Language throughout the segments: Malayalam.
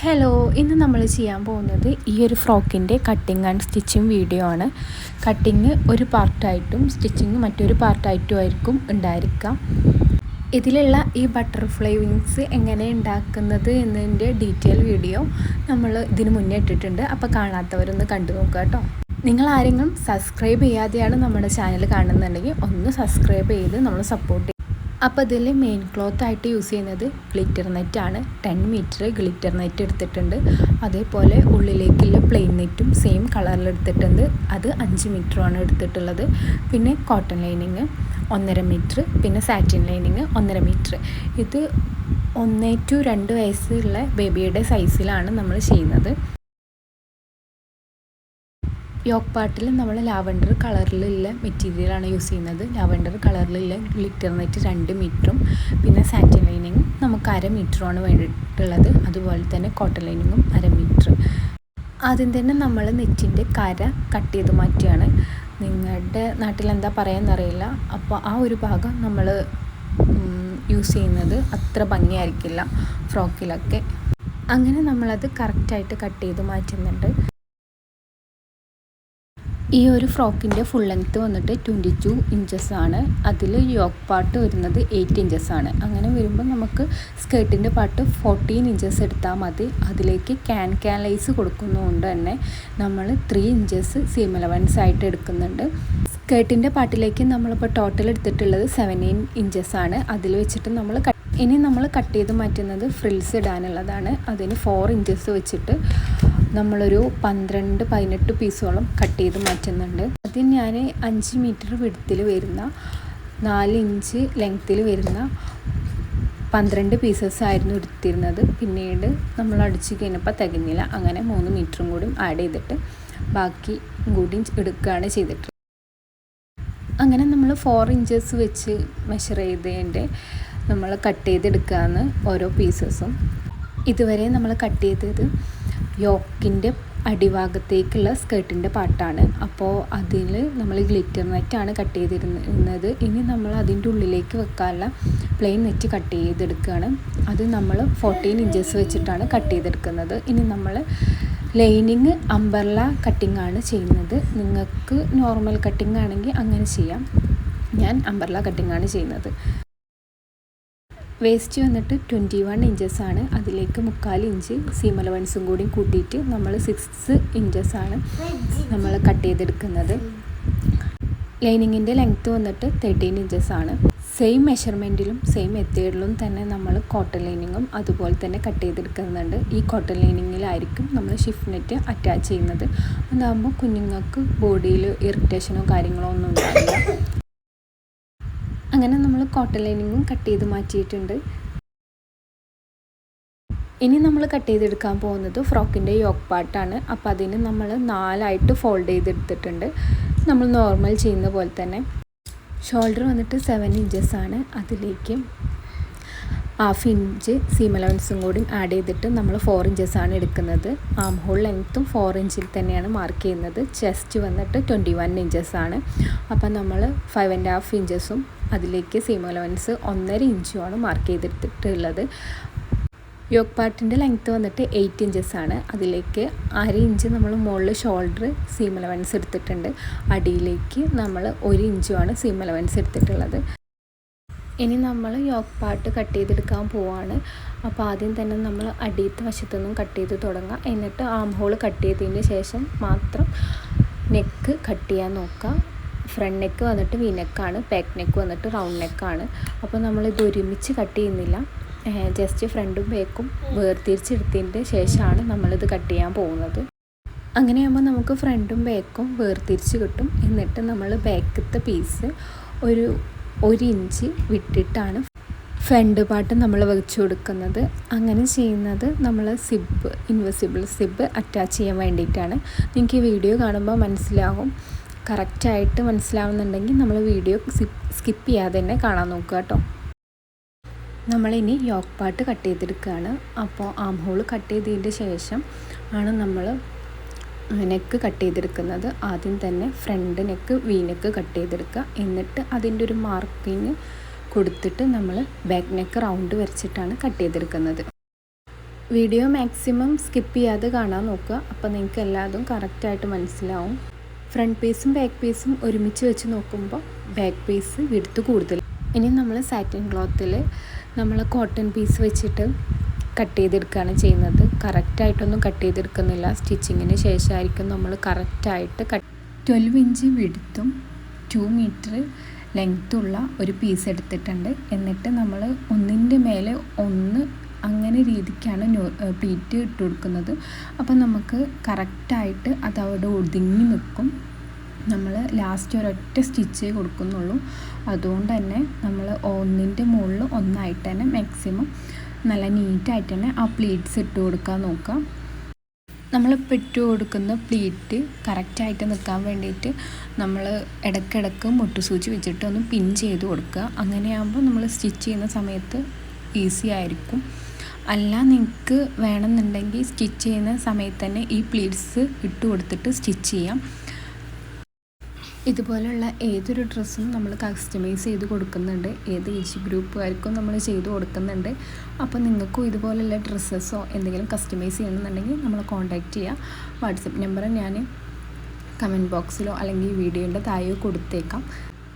ഹലോ, ഇന്ന് നമ്മൾ ചെയ്യാൻ പോകുന്നത് ഈ ഒരു ഫ്രോക്കിൻ്റെ കട്ടിങ് ആൻഡ് സ്റ്റിച്ചിങ് വീഡിയോ ആണ്. കട്ടിങ് ഒരു പാർട്ടായിട്ടും സ്റ്റിച്ചിങ് മറ്റൊരു പാർട്ടായിട്ടും ആയിരിക്കും ഉണ്ടായിരിക്കുക. ഇതിലുള്ള ഈ ബട്ടർഫ്ലൈ വിങ്സ് എങ്ങനെ ഉണ്ടാക്കുന്നത് എന്നതിൻ്റെ ഡീറ്റെയിൽ വീഡിയോ നമ്മൾ ഇതിന് മുന്നേ ഇട്ടിട്ടുണ്ട്. അപ്പോൾ കാണാത്തവരൊന്ന് കണ്ടു നോക്കുക കേട്ടോ. നിങ്ങൾ ആരെങ്കിലും സബ്സ്ക്രൈബ് ചെയ്യാതെയാണ് നമ്മുടെ ചാനൽ കാണുന്നുണ്ടെങ്കിൽ ഒന്ന് സബ്സ്ക്രൈബ് ചെയ്ത് നമ്മൾ സപ്പോർട്ട് ചെയ്യും. അപ്പോൾ ഇതിൽ മെയിൻ ക്ലോത്ത് ആയിട്ട് യൂസ് ചെയ്യുന്നത് ഗ്ലിറ്റർ നെറ്റാണ്. 10 മീറ്റർ ഗ്ലിറ്റർ നെറ്റ് എടുത്തിട്ടുണ്ട്. അതേപോലെ ഉള്ളിലേക്കുള്ള പ്ലെയിൻ നെറ്റും സെയിം കളറിൽ എടുത്തിട്ടുണ്ട്. അത് 5 മീറ്ററുമാണ് എടുത്തിട്ടുള്ളത്. പിന്നെ കോട്ടൺ ലൈനിങ് 1.5 മീറ്റർ, പിന്നെ സാറ്റിൻ ലൈനിങ് 1.5 മീറ്റർ. ഇത് 1 to 2 വയസ്സുള്ള ബേബിയുടെ സൈസിലാണ് നമ്മൾ ചെയ്യുന്നത്. യോക്ക് പാർട്ടിൽ നമ്മൾ ലാവൻഡർ കളറിലുള്ള മെറ്റീരിയലാണ് യൂസ് ചെയ്യുന്നത്. ലാവൻഡർ കളറിലുള്ള ഗ്ലിറ്റർ നെറ്റ് 2 മീറ്ററും പിന്നെ സാറ്റിൻ ലൈനിങ്ങും നമുക്ക് 1/2 മീറ്ററുമാണ് വേണ്ടിയിട്ടുള്ളത്. അതുപോലെ തന്നെ കോട്ടൺ ലൈനിങ്ങും 1/2 മീറ്റർ. ആദ്യം തന്നെ നമ്മൾ നെറ്റിൻ്റെ കര കട്ട് ചെയ്ത് മാറ്റിയാണ്. നിങ്ങളുടെ നാട്ടിൽ എന്താ പറയാമെന്നറിയില്ല. അപ്പോൾ ആ ഒരു ഭാഗം നമ്മൾ യൂസ് ചെയ്യുന്നത് അത്ര ഭംഗിയായിരിക്കില്ല ഫ്രോക്കിലൊക്കെ. അങ്ങനെ നമ്മളത് കറക്റ്റായിട്ട് കട്ട് ചെയ്ത് മാറ്റുന്നുണ്ട്. ഈ ഒരു ഫ്രോക്കിൻ്റെ ഫുൾ ലെങ്ത്ത് വന്നിട്ട് 22 ഇഞ്ചസ് ആണ്. അതിൽ യോക്ക് പാർട്ട് വരുന്നത് 8 ഇഞ്ചസ് ആണ്. അങ്ങനെ വരുമ്പോൾ നമുക്ക് സ്കേർട്ടിൻ്റെ പാർട്ട് 14 ഇഞ്ചസ് എടുത്താൽ മതി. അതിലേക്ക് ക്യാൻ ലൈസ് കൊടുക്കുന്നതുകൊണ്ട് തന്നെ നമ്മൾ 3 ഇഞ്ചസ് സീം അലവൻസ് ആയിട്ട് എടുക്കുന്നുണ്ട്. സ്കേർട്ടിൻ്റെ പാർട്ടിലേക്ക് നമ്മളിപ്പോൾ ടോട്ടൽ എടുത്തിട്ടുള്ളത് 17 ഇഞ്ചസ് ആണ്. അതിൽ വെച്ചിട്ട് ഇനി നമ്മൾ കട്ട് ചെയ്ത് മാറ്റുന്നത് ഫ്രിൽസ് ഇടാനുള്ളതാണ്. അതിന് 4 ഇഞ്ചസ് വെച്ചിട്ട് നമ്മളൊരു 12-18 പീസോളം കട്ട് ചെയ്ത് മാറ്റുന്നുണ്ട്. അതിന് ഞാൻ 5 മീറ്റർ വിഡ്ത്തിൽ വരുന്ന 4 ഇഞ്ച് ലെങ്ത്തിൽ വരുന്ന 12 പീസസ് ആയിരുന്നു എടുത്തിരുന്നത്. പിന്നീട് നമ്മൾ അടിച്ച് കഴിഞ്ഞപ്പോൾ തികഞ്ഞില്ല. അങ്ങനെ 3 മീറ്ററും കൂടി ആഡ് ചെയ്തിട്ട് ബാക്കി കൂടി എടുക്കുകയാണ് ചെയ്തിട്ടുള്ളത്. അങ്ങനെ നമ്മൾ 4 ഇഞ്ചസ് വെച്ച് മെഷർ ചെയ്തതിൻ്റെ നമ്മൾ കട്ട് ചെയ്തെടുക്കുകയാണ് ഓരോ പീസസും. ഇതുവരെ നമ്മൾ കട്ട് ചെയ്തത് യോക്കിൻ്റെ അടിഭാഗത്തേക്കുള്ള സ്കേർട്ടിൻ്റെ പാർട്ടാണ്. അപ്പോൾ അതിൽ നമ്മൾ ഗ്ലിറ്റർ നെറ്റാണ് കട്ട് ചെയ്തിരുന്നത്. ഇനി നമ്മൾ അതിൻ്റെ ഉള്ളിലേക്ക് വെക്കാനുള്ള പ്ലെയിൻ നെറ്റ് കട്ട് ചെയ്തെടുക്കുകയാണ്. അത് നമ്മൾ 14 ഇഞ്ചസ് വെച്ചിട്ടാണ് കട്ട് ചെയ്തെടുക്കുന്നത്. ഇനി നമ്മൾ ലൈനിങ് അംബർല കട്ടിംഗ് ആണ് ചെയ്യുന്നത്. നിങ്ങൾക്ക് നോർമൽ കട്ടിംഗ് ആണെങ്കിൽ അങ്ങനെ ചെയ്യാം. ഞാൻ അംബർല കട്ടിംഗ് ആണ് ചെയ്യുന്നത്. വേസ്റ്റ് വന്നിട്ട് 21 ഇഞ്ചസ് ആണ്. അതിലേക്ക് 3/4 ഇഞ്ച് സീം അലവൻസും കൂടി കൂട്ടിയിട്ട് നമ്മൾ 6 ഇഞ്ചസ് ആണ് നമ്മൾ കട്ട് ചെയ്തെടുക്കുന്നത്. ലൈനിങ്ങിൻ്റെ ലെങ്ത്ത് വന്നിട്ട് 13 ഇഞ്ചസ് ആണ്. സെയിം മെഷർമെൻറ്റിലും സെയിം മെത്തേഡിലും തന്നെ നമ്മൾ കോട്ടൺ ലൈനിങ്ങും അതുപോലെ തന്നെ കട്ട് ചെയ്തെടുക്കുന്നുണ്ട്. ഈ കോട്ടൺ ലൈനിങ്ങിലായിരിക്കും നമ്മൾ ഷിഫ്റ്റ് നെറ്റ് അറ്റാച്ച് ചെയ്യുന്നത്. അതാകുമ്പോൾ കുഞ്ഞുങ്ങൾക്ക് ബോഡിയിൽ ഇറിറ്റേഷനോ കാര്യങ്ങളോ ഒന്നും ഉണ്ടാവില്ല. അങ്ങനെ നമ്മൾ കോട്ടൺ ലൈനിങ്ങും കട്ട് ചെയ്ത് മാറ്റിയിട്ടുണ്ട്. ഇനി നമ്മൾ കട്ട് ചെയ്തെടുക്കാൻ പോകുന്നത് ഫ്രോക്കിൻ്റെ യോക്ക് പാർട്ടാണ്. അപ്പോൾ അതിന് നമ്മൾ 4 ആയിട്ട് ഫോൾഡ് ചെയ്തെടുത്തിട്ടുണ്ട്. നമ്മൾ നോർമൽ ചെയ്യുന്ന പോലെ തന്നെ. ഷോൾഡർ വന്നിട്ട് 7 ഇഞ്ചസ് ആണ്. അതിലേക്ക് 1/2 ഇഞ്ച് സീം അലവൻസും കൂടി ആഡ് ചെയ്തിട്ട് നമ്മൾ 4 ഇഞ്ചസ് ആണ് എടുക്കുന്നത്. ആം ഹോൾ ലെങ്ത്തും 4 ഇഞ്ചിൽ തന്നെയാണ് മാർക്ക് ചെയ്യുന്നത്. ചെസ്റ്റ് വന്നിട്ട് 21 ഇഞ്ചസ് ആണ്. അപ്പോൾ നമ്മൾ 5.5 ഇഞ്ചസും അതിലേക്ക് സീം അലവൻസ് 1.5 ഇഞ്ചുമാണ് മാർക്ക് ചെയ്തെടുത്തിട്ടുള്ളത്. യോക്ക് പാർട്ടിൻ്റെ ലെങ്ത്ത് വന്നിട്ട് 8 ഇഞ്ചസ് ആണ്. അതിലേക്ക് 1/2 ഇഞ്ച് നമ്മൾ മുകളിൽ ഷോൾഡർ സീം അലവൻസ് എടുത്തിട്ടുണ്ട്. അടിയിലേക്ക് നമ്മൾ 1 ഇഞ്ചുമാണ് സീം അലവൻസ് എടുത്തിട്ടുള്ളത്. ഇനി നമ്മൾ യോക്ക് പാർട്ട് കട്ട് ചെയ്തെടുക്കാൻ പോവാണ്. അപ്പോൾ ആദ്യം തന്നെ നമ്മൾ അടിയത്തെ വശത്തുനിന്നും കട്ട് ചെയ്ത് തുടങ്ങാം. എന്നിട്ട് ആം ഹോൾ കട്ട് ചെയ്തതിന് ശേഷം മാത്രം നെക്ക് കട്ട് ചെയ്യാൻ നോക്കുക. ഫ്രണ്ട് നെക്ക് വന്നിട്ട് വി നെക്കാണ്, ബാക്ക് നെക്ക് വന്നിട്ട് റൗണ്ട് നെക്കാണ്. അപ്പോൾ നമ്മളിത് ഒരുമിച്ച് കട്ട് ചെയ്യുന്നില്ല. ജസ്റ്റ് ഫ്രണ്ടും ബാക്കും വേർതിരിച്ചെടുത്തതിൻ്റെ ശേഷമാണ് നമ്മളിത് കട്ട് ചെയ്യാൻ പോകുന്നത്. അങ്ങനെയാകുമ്പോൾ നമുക്ക് ഫ്രണ്ടും ബാക്കും വേർതിരിച്ച് കിട്ടും. എന്നിട്ട് നമ്മൾ ബാക്കത്തെ പീസ് ഒരു 1 ഇഞ്ച് വിട്ടിട്ടാണ് ഫ്രണ്ട് പാർട്ട് നമ്മൾ വെച്ച് കൊടുക്കുന്നത്. അങ്ങനെ ചെയ്യുന്നത് നമ്മൾ ഇൻവിസിബിൾ സിബ് അറ്റാച്ച് ചെയ്യാൻ വേണ്ടിയിട്ടാണ്. നിങ്ങൾക്ക് ഈ വീഡിയോ കാണുമ്പോൾ മനസ്സിലാവും. കറക്റ്റായിട്ട് മനസ്സിലാവുന്നുണ്ടെങ്കിൽ നമ്മൾ വീഡിയോ സ്കിപ്പ് ചെയ്യാതെ തന്നെ കാണാൻ നോക്കുക കേട്ടോ. നമ്മളിനി യോക്ക് പാർട്ട് കട്ട് ചെയ്തെടുക്കുകയാണ്. അപ്പോൾ ആം ഹോൾ കട്ട് ചെയ്തതിൻ്റെ ശേഷം ആണ് നമ്മൾ നെക്ക് കട്ട് ചെയ്തെടുക്കുന്നത്. ആദ്യം തന്നെ front neck V neck cut ചെയ്തെടുക്കുക. എന്നിട്ട് അതിൻ്റെ ഒരു മാർക്കിങ് കൊടുത്തിട്ട് നമ്മൾ ബാക്ക് നെക്ക് റൗണ്ട് വരച്ചിട്ടാണ് കട്ട് ചെയ്തെടുക്കുന്നത്. വീഡിയോ മാക്സിമം സ്കിപ്പ് ചെയ്യാതെ കാണാൻ നോക്കുക. അപ്പോൾ നിങ്ങൾക്ക് എല്ലാതും കറക്റ്റായിട്ട് മനസ്സിലാവും. ഫ്രണ്ട് പീസും ബാക്ക് പീസും ഒരുമിച്ച് വെച്ച് നോക്കുമ്പോൾ ബാക്ക് പീസ് വിഡ്ത്ത് കൂടുതൽ. ഇനി നമ്മൾ സാറ്റിൻ ക്ലോത്തിൽ നമ്മൾ കോട്ടൺ പീസ് വെച്ചിട്ട് കട്ട് ചെയ്തെടുക്കുകയാണ് ചെയ്യുന്നത്. കറക്റ്റായിട്ടൊന്നും കട്ട് ചെയ്തെടുക്കുന്നില്ല. സ്റ്റിച്ചിങ്ങിന് ശേഷമായിരിക്കും നമ്മൾ കറക്റ്റായിട്ട് 12 ഇഞ്ച് വിഡ്ത്തും 2 മീറ്റർ ലെങ്ത്തുള്ള ഒരു പീസ് എടുത്തിട്ടുണ്ട്. എന്നിട്ട് നമ്മൾ ഒന്നിൻ്റെ മേലെ ഒന്ന് അങ്ങനെ രീതിക്കാണ് പ്ലീറ്റ് ഇട്ട് കൊടുക്കുന്നത്. അപ്പം നമുക്ക് കറക്റ്റായിട്ട് അത് അവിടെ ഒതുങ്ങി നിൽക്കും. നമ്മൾ ലാസ്റ്റ് ഒരൊറ്റ സ്റ്റിച്ചേ കൊടുക്കുന്നുള്ളൂ. അതുകൊണ്ട് തന്നെ നമ്മൾ ഒന്നിൻ്റെ മുകളിൽ ഒന്നായിട്ട് തന്നെ മാക്സിമം നല്ല നീറ്റായിട്ട് തന്നെ ആ പ്ലീറ്റ്സ് ഇട്ട് കൊടുക്കാൻ നോക്കാം. നമ്മളിപ്പോൾ ഇട്ട് കൊടുക്കുന്ന പ്ലീറ്റ് കറക്റ്റായിട്ട് നിൽക്കാൻ വേണ്ടിയിട്ട് നമ്മൾ ഇടയ്ക്കിടയ്ക്ക് മുട്ടുസൂചി വെച്ചിട്ട് ഒന്ന് പിൻ ചെയ്ത് കൊടുക്കുക. അങ്ങനെയാകുമ്പോൾ നമ്മൾ സ്റ്റിച്ച് ചെയ്യുന്ന സമയത്ത് ഈസി ആയിരിക്കും. അല്ല നിങ്ങൾക്ക് വേണമെന്നുണ്ടെങ്കിൽ സ്റ്റിച്ച് ചെയ്യുന്ന സമയത്ത് തന്നെ ഈ പ്ലീറ്റ്സ് ഇട്ട് കൊടുത്തിട്ട് സ്റ്റിച്ച് ചെയ്യാം. ഇതുപോലെയുള്ള ഏതൊരു ഡ്രസ്സും നമ്മൾ കസ്റ്റമൈസ് ചെയ്ത് കൊടുക്കുന്നുണ്ട്. ഏത് ഏജ് ഗ്രൂപ്പുകാർക്കും നമ്മൾ ചെയ്ത് കൊടുക്കുന്നുണ്ട്. അപ്പോൾ നിങ്ങൾക്കും ഇതുപോലെയുള്ള ഡ്രസ്സസോ എന്തെങ്കിലും കസ്റ്റമൈസ് ചെയ്യണമെന്നുണ്ടെങ്കിൽ നമ്മളെ കോൺടാക്റ്റ് ചെയ്യുക. വാട്സപ്പ് നമ്പർ ഞാൻ കമൻറ്റ് ബോക്സിലോ അല്ലെങ്കിൽ വീഡിയോൻ്റെ താഴെയോ കൊടുത്തേക്കാം.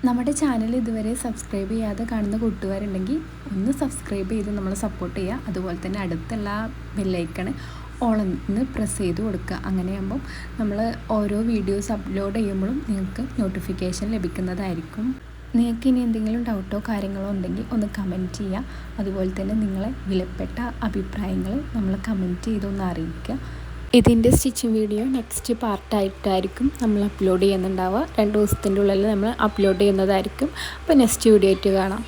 നമ്മുടെ ചാനൽ ഇതുവരെ സബ്സ്ക്രൈബ് ചെയ്യാതെ കാണുന്ന കൂട്ടുകാരുണ്ടെങ്കിൽ ഒന്ന് സബ്സ്ക്രൈബ് ചെയ്ത് നമ്മളെ സപ്പോർട്ട് ചെയ്യുക. അതുപോലെ തന്നെ അടുത്തുള്ള ബെല്ലൈക്കൺ ഓളൊന്ന് പ്രസ് ചെയ്ത് കൊടുക്കുക. അങ്ങനെയാകുമ്പം നമ്മൾ ഓരോ വീഡിയോസ് അപ്ലോഡ് ചെയ്യുമ്പോഴും നിങ്ങൾക്ക് നോട്ടിഫിക്കേഷൻ ലഭിക്കുന്നതായിരിക്കും. നിങ്ങൾക്ക് ഇനി എന്തെങ്കിലും ഡൗട്ടോ കാര്യങ്ങളോ ഉണ്ടെങ്കിൽ ഒന്ന് കമൻറ്റ് ചെയ്യുക. അതുപോലെ തന്നെ നിങ്ങളെ വിലപ്പെട്ട അഭിപ്രായങ്ങൾ നമ്മൾ കമൻറ്റ് ചെയ്തൊന്ന് അറിയിക്കുക. ഇതിൻ്റെ സ്റ്റിച്ചിങ് വീഡിയോ നെക്സ്റ്റ് പാർട്ടായിട്ടായിരിക്കും നമ്മൾ അപ്ലോഡ് ചെയ്യുന്നുണ്ടാവുക. 2 ദിവസത്തിൻ്റെ ഉള്ളിൽ നമ്മൾ അപ്ലോഡ് ചെയ്യുന്നതായിരിക്കും. അപ്പോൾ നെക്സ്റ്റ് വീഡിയോ ആയിട്ട് കാണാം.